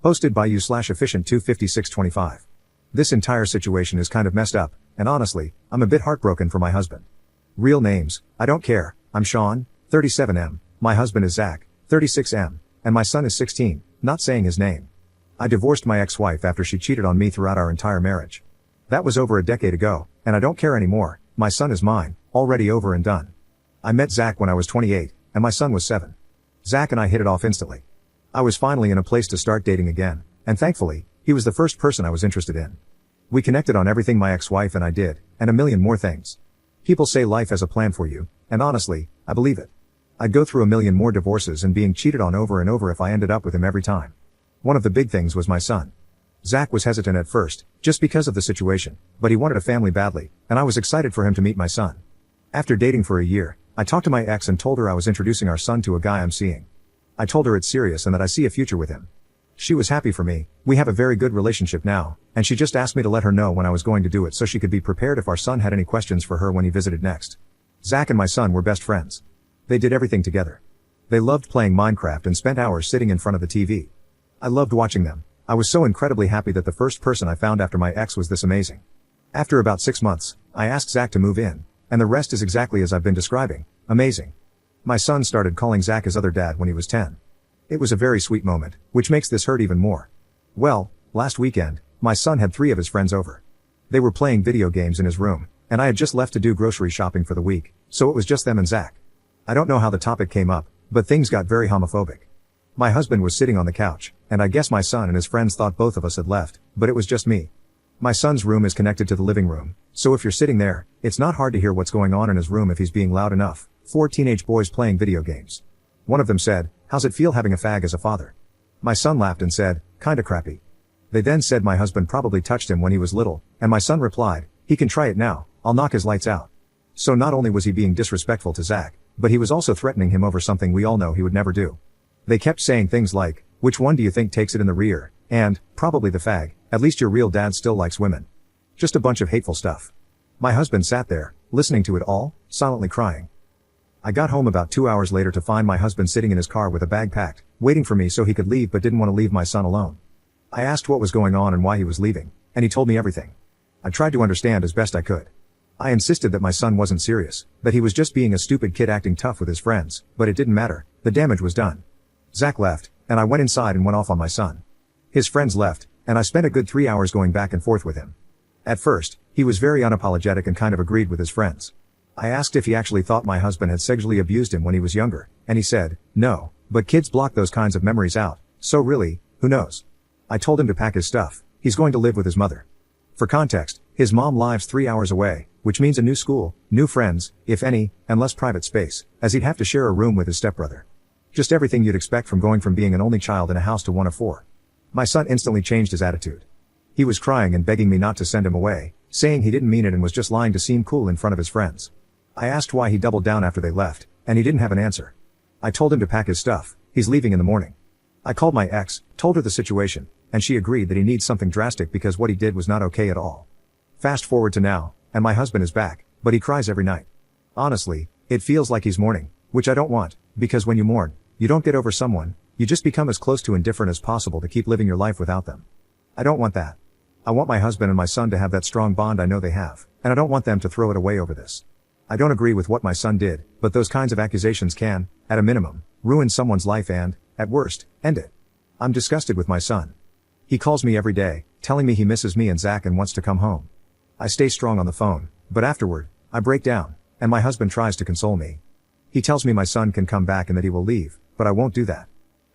Posted by you/efficient25625. This entire situation is kind of messed up, and honestly, I'm a bit heartbroken for my husband. Real names, I don't care. I'm Sean, 37M, my husband is Zach, 36M, and my son is 16, not saying his name. I divorced my ex-wife after she cheated on me throughout our entire marriage. That was over a decade ago, and I don't care anymore. My son is mine, already over and done. I met Zach when I was 28, and my son was 7. Zach and I hit it off instantly. I was finally in a place to start dating again, and thankfully, he was the first person I was interested in. We connected on everything my ex-wife and I did, and a million more things. People say life has a plan for you, and honestly, I believe it. I'd go through a million more divorces and being cheated on over and over if I ended up with him every time. One of the big things was my son. Zach was hesitant at first, just because of the situation, but he wanted a family badly, and I was excited for him to meet my son. After dating for a year, I talked to my ex and told her I was introducing our son to a guy I'm seeing. I told her it's serious and that I see a future with him. She was happy for me. We have a very good relationship now, and she just asked me to let her know when I was going to do it so she could be prepared if our son had any questions for her when he visited next. Zach and my son were best friends. They did everything together. They loved playing Minecraft and spent hours sitting in front of the TV. I loved watching them. I was so incredibly happy that the first person I found after my ex was this amazing. After about 6 months, I asked Zach to move in, and the rest is exactly as I've been describing. Amazing. My son started calling Zach his other dad when he was 10. It was a very sweet moment, which makes this hurt even more. Well, last weekend, my son had 3 of his friends over. They were playing video games in his room, and I had just left to do grocery shopping for the week, so it was just them and Zach. I don't know how the topic came up, but things got very homophobic. My husband was sitting on the couch, and I guess my son and his friends thought both of us had left, but it was just me. My son's room is connected to the living room, so if you're sitting there, it's not hard to hear what's going on in his room if he's being loud enough. 4 teenage boys playing video games. One of them said, "How's it feel having a fag as a father?" My son laughed and said, "Kinda crappy." They then said my husband probably touched him when he was little, and my son replied, "He can try it now, I'll knock his lights out." So not only was he being disrespectful to Zach, but he was also threatening him over something we all know he would never do. They kept saying things like, "Which one do you think takes it in the rear?" and, "Probably the fag, at least your real dad still likes women." Just a bunch of hateful stuff. My husband sat there, listening to it all, silently crying. I got home about 2 hours later to find my husband sitting in his car with a bag packed, waiting for me so he could leave but didn't want to leave my son alone. I asked what was going on and why he was leaving, and he told me everything. I tried to understand as best I could. I insisted that my son wasn't serious, that he was just being a stupid kid acting tough with his friends, but it didn't matter, the damage was done. Zach left, and I went inside and went off on my son. His friends left, and I spent a good 3 hours going back and forth with him. At first, he was very unapologetic and kind of agreed with his friends. I asked if he actually thought my husband had sexually abused him when he was younger, and he said, "No, but kids block those kinds of memories out, so really, who knows?" I told him to pack his stuff. He's going to live with his mother. For context, his mom lives 3 hours away, which means a new school, new friends, if any, and less private space, as he'd have to share a room with his stepbrother. Just everything you'd expect from going from being an only child in a house to one of 4. My son instantly changed his attitude. He was crying and begging me not to send him away, saying he didn't mean it and was just lying to seem cool in front of his friends. I asked why he doubled down after they left, and he didn't have an answer. I told him to pack his stuff, he's leaving in the morning. I called my ex, told her the situation, and she agreed that he needs something drastic because what he did was not okay at all. Fast forward to now, and my husband is back, but he cries every night. Honestly, it feels like he's mourning, which I don't want, because when you mourn, you don't get over someone, you just become as close to indifferent as possible to keep living your life without them. I don't want that. I want my husband and my son to have that strong bond I know they have, and I don't want them to throw it away over this. I don't agree with what my son did, but those kinds of accusations can, at a minimum, ruin someone's life and, at worst, end it. I'm disgusted with my son. He calls me every day, telling me he misses me and Zach and wants to come home. I stay strong on the phone, but afterward, I break down, and my husband tries to console me. He tells me my son can come back and that he will leave, but I won't do that.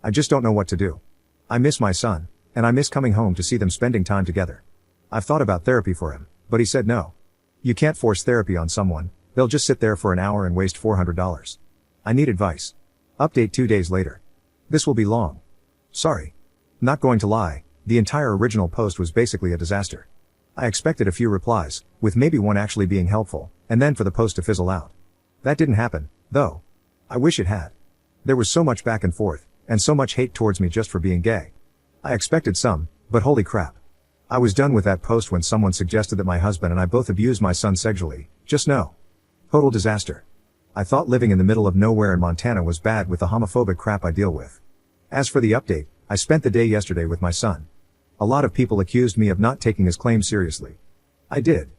I just don't know what to do. I miss my son, and I miss coming home to see them spending time together. I've thought about therapy for him, but he said no. You can't force therapy on someone. They'll just sit there for an hour and waste $400. I need advice. Update 2 days later. This will be long. Sorry. Not going to lie, the entire original post was basically a disaster. I expected a few replies, with maybe one actually being helpful, and then for the post to fizzle out. That didn't happen, though. I wish it had. There was so much back and forth, and so much hate towards me just for being gay. I expected some, but holy crap. I was done with that post when someone suggested that my husband and I both abused my son sexually. Just no. Total disaster. I thought living in the middle of nowhere in Montana was bad with the homophobic crap I deal with. As for the update, I spent the day yesterday with my son. A lot of people accused me of not taking his claims seriously. I did.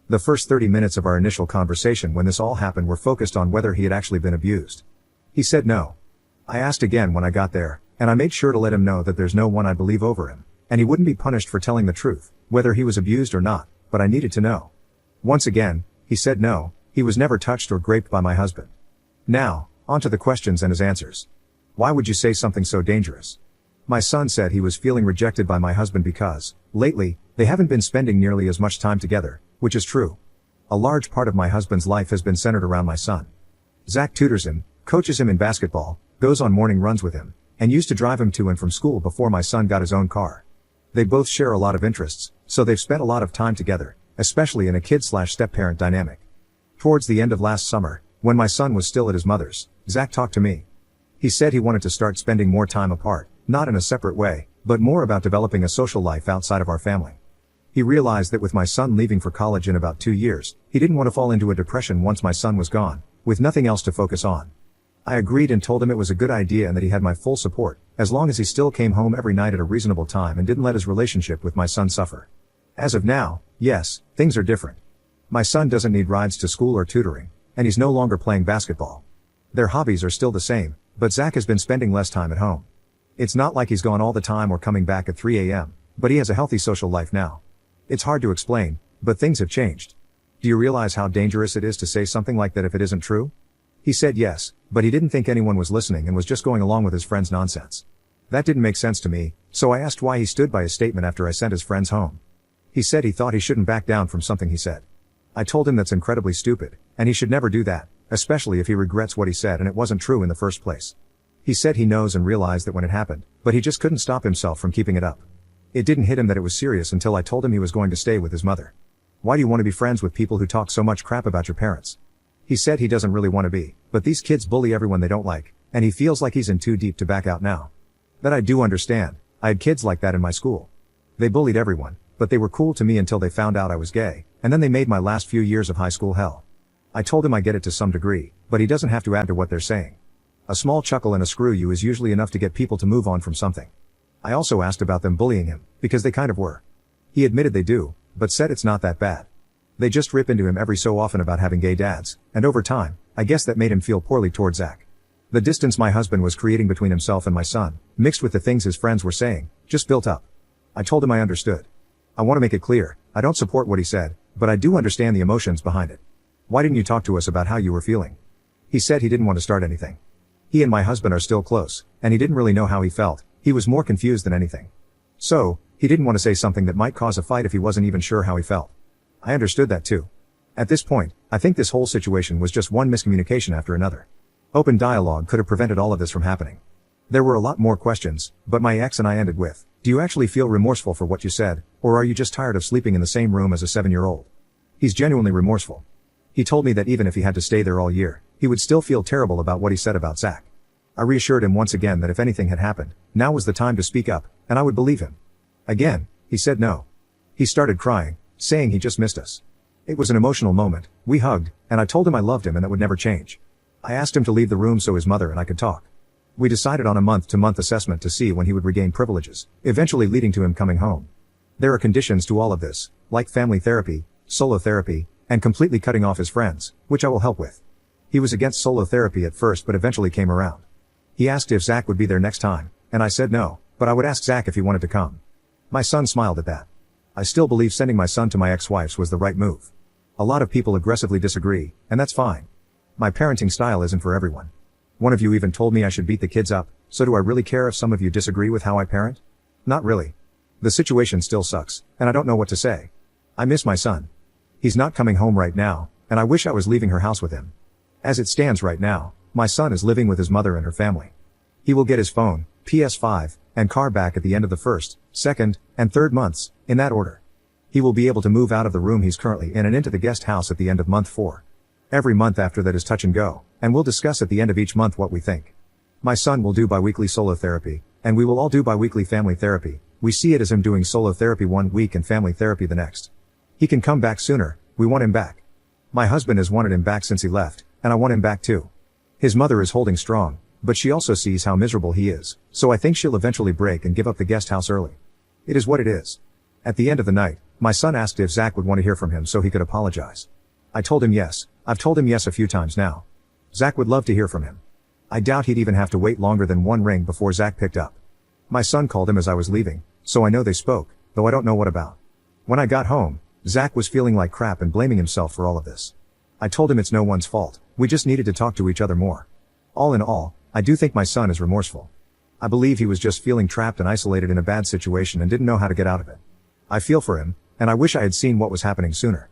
The first 30 minutes of our initial conversation when this all happened were focused on whether he had actually been abused. He said no. I asked again when I got there, and I made sure to let him know that there's no one I believe over him, and he wouldn't be punished for telling the truth, whether he was abused or not, but I needed to know. Once again, he said no, he was never touched or raped by my husband. Now, on to the questions and his answers. Why would you say something so dangerous? My son said he was feeling rejected by my husband because, lately, they haven't been spending nearly as much time together, which is true. A large part of my husband's life has been centered around my son. Zach tutors him, coaches him in basketball, goes on morning runs with him, and used to drive him to and from school before my son got his own car. They both share a lot of interests, so they've spent a lot of time together, especially in a kid/step-parent dynamic. Towards the end of last summer, when my son was still at his mother's, Zach talked to me. He said he wanted to start spending more time apart, not in a separate way, but more about developing a social life outside of our family. He realized that with my son leaving for college in about 2 years, he didn't want to fall into a depression once my son was gone, with nothing else to focus on. I agreed and told him it was a good idea and that he had my full support, as long as he still came home every night at a reasonable time and didn't let his relationship with my son suffer. As of now, yes, things are different. My son doesn't need rides to school or tutoring, and he's no longer playing basketball. Their hobbies are still the same, but Zach has been spending less time at home. It's not like he's gone all the time or coming back at 3 a.m., but he has a healthy social life now. It's hard to explain, but things have changed. Do you realize how dangerous it is to say something like that if it isn't true? He said yes, but he didn't think anyone was listening and was just going along with his friend's nonsense. That didn't make sense to me, so I asked why he stood by his statement after I sent his friends home. He said he thought he shouldn't back down from something he said. I told him that's incredibly stupid, and he should never do that, especially if he regrets what he said and it wasn't true in the first place. He said he knows and realized that when it happened, but he just couldn't stop himself from keeping it up. It didn't hit him that it was serious until I told him he was going to stay with his mother. Why do you want to be friends with people who talk so much crap about your parents? He said he doesn't really want to be, but these kids bully everyone they don't like, and he feels like he's in too deep to back out now. That I do understand. I had kids like that in my school. They bullied everyone, but they were cool to me until they found out I was gay, and then they made my last few years of high school hell. I told him I get it to some degree, but he doesn't have to add to what they're saying. A small chuckle and a screw you is usually enough to get people to move on from something. I also asked about them bullying him, because they kind of were. He admitted they do, but said it's not that bad. They just rip into him every so often about having gay dads, and over time, I guess that made him feel poorly towards Zach. The distance my husband was creating between himself and my son, mixed with the things his friends were saying, just built up. I told him I understood. I want to make it clear, I don't support what he said, but I do understand the emotions behind it. Why didn't you talk to us about how you were feeling? He said he didn't want to start anything. He and my husband are still close, and he didn't really know how he felt, he was more confused than anything. So, he didn't want to say something that might cause a fight if he wasn't even sure how he felt. I understood that too. At this point, I think this whole situation was just one miscommunication after another. Open dialogue could have prevented all of this from happening. There were a lot more questions, but my ex and I ended with, do you actually feel remorseful for what you said, or are you just tired of sleeping in the same room as a 7-year-old? He's genuinely remorseful. He told me that even if he had to stay there all year, he would still feel terrible about what he said about Zach. I reassured him once again that if anything had happened, now was the time to speak up, and I would believe him. Again, he said no. He started crying, saying he just missed us. It was an emotional moment, we hugged, and I told him I loved him and that would never change. I asked him to leave the room so his mother and I could talk. We decided on a month-to-month assessment to see when he would regain privileges, eventually leading to him coming home. There are conditions to all of this, like family therapy, solo therapy, and completely cutting off his friends, which I will help with. He was against solo therapy at first but eventually came around. He asked if Zach would be there next time, and I said no, but I would ask Zach if he wanted to come. My son smiled at that. I still believe sending my son to my ex-wife's was the right move. A lot of people aggressively disagree, and that's fine. My parenting style isn't for everyone. One of you even told me I should beat the kids up, so do I really care if some of you disagree with how I parent? Not really. The situation still sucks, and I don't know what to say. I miss my son. He's not coming home right now, and I wish I was leaving her house with him. As it stands right now, my son is living with his mother and her family. He will get his phone, PS5, and car back at the end of the first, second, and third months, in that order. He will be able to move out of the room he's currently in and into the guest house at the end of month 4. Every month after that is touch and go, and we'll discuss at the end of each month what we think. My son will do bi-weekly solo therapy, and we will all do bi-weekly family therapy. We see it as him doing solo therapy 1 week and family therapy the next. He can come back sooner, we want him back. My husband has wanted him back since he left, and I want him back too. His mother is holding strong, But she also sees how miserable he is, so I think she'll eventually break and give up the guest house early. It is what it is. At the end of the night, my son asked if Zach would want to hear from him so he could apologize. I told him yes. I've told him yes a few times now. Zach would love to hear from him. I doubt he'd even have to wait longer than one ring before Zach picked up. My son called him as I was leaving, so I know they spoke, though I don't know what about. When I got home, Zach was feeling like crap and blaming himself for all of this. I told him it's no one's fault, we just needed to talk to each other more. All in all, I do think my son is remorseful. I believe he was just feeling trapped and isolated in a bad situation and didn't know how to get out of it. I feel for him, and I wish I had seen what was happening sooner.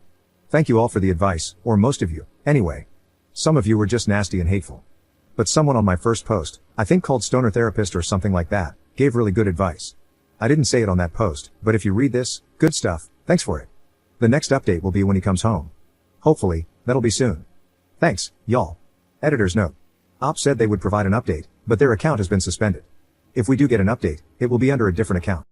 Thank you all for the advice, or most of you, anyway. Some of you were just nasty and hateful. But someone on my first post, I think called Stoner Therapist or something like that, gave really good advice. I didn't say it on that post, but if you read this, good stuff, thanks for it. The next update will be when he comes home. Hopefully, that'll be soon. Thanks, y'all. Editor's note. Op said they would provide an update, but their account has been suspended. If we do get an update, it will be under a different account.